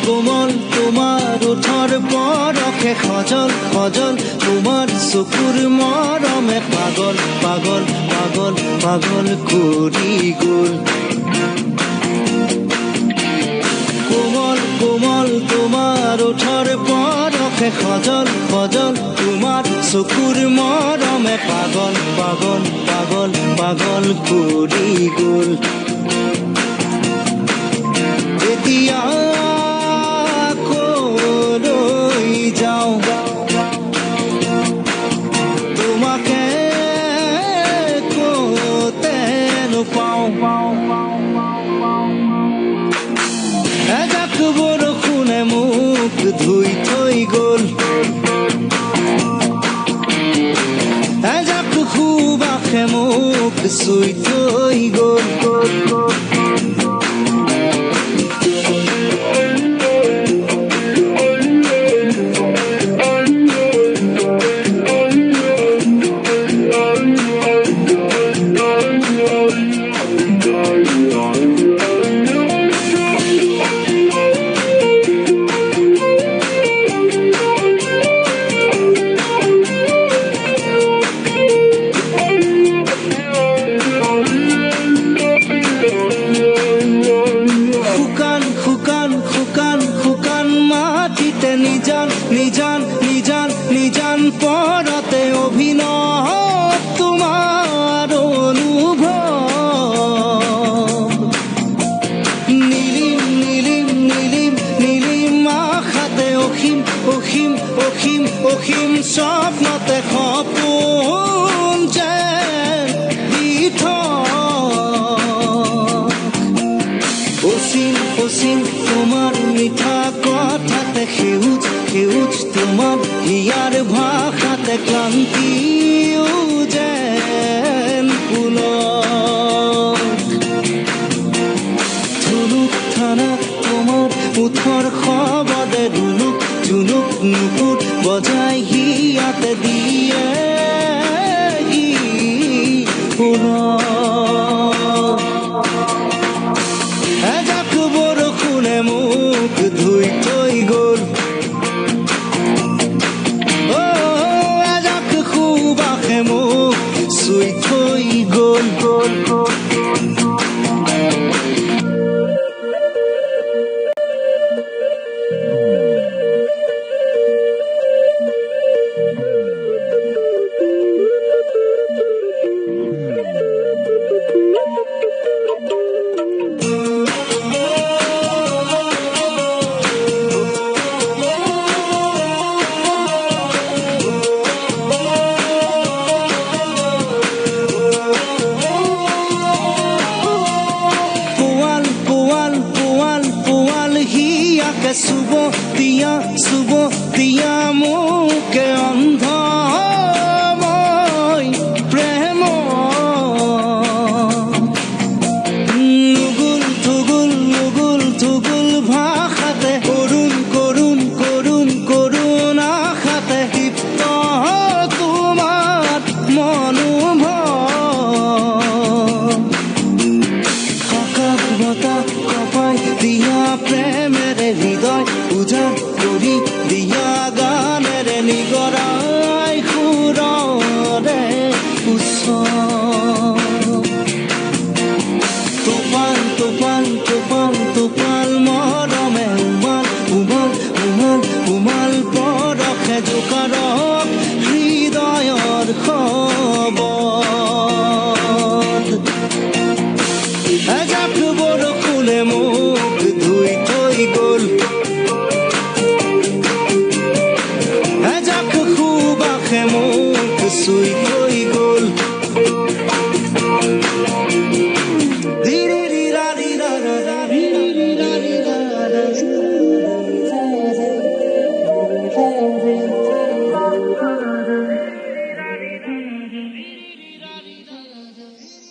কোমল তোমাৰ ওঠৰ পৰশে সজল সজল তোমাৰ চকুৰ মৰমে পাগল পাগল পাগল পাগল কৰি গ'ল কোমল কোমল তোমাৰ ওঠৰ পৰশে সজল সজল তোমাৰ চকুৰ মৰমে পাগল পাগল পাগল পাগল কৰি গ'ল এতিয়া কলৈ যাওঁ তোমাকে ক'তে নোপাওঁ এজাক বৰষুণে মোক ধুই থৈ গ'ল এজাক সুবাসে মোক চুই থৈ গ'ল নিজান নিজান নিজান নিজান পৰতে অভিনৱ তোমাৰ অনুভৱ নীলিম নীলিম নীলিম নীলিম আশাতে অসীম অসীম অসীম অসীম স্বপ্নতে সপোন যেন অসীম অসীম তোমাৰ মিঠা কথাতে সেউজ সেউজ তোমাৰ হিয়াৰ ভাষাতে ক্লান্তিও যেন পুলক ধুনুক থানা তোমাৰ ওঠৰ শব্দে ধুনুক ধুনুক নুপুৰ বজাই হিয়াতে দিয়ে এজাক বৰষুণে মোক ধুই থৈ গ'ল এজাক সুবাসে মোক চুই থৈ গ'ল চুব দিয়া মোকে অন্ধ মই প্ৰেম নুগুল থুগুল নুগুল থুগুল ভাষাতে কৰুণ কৰুণ কৰুণ কৰুণ আশাতে দীপ্ত তোমাৰ মনোভৱ আকাশ বতাহ কপাই দিয়া প্ৰেমেৰে হৃদয় উজান কৰি দিয়া গানেৰে নিগৰাই সুৰৰে উচ্চ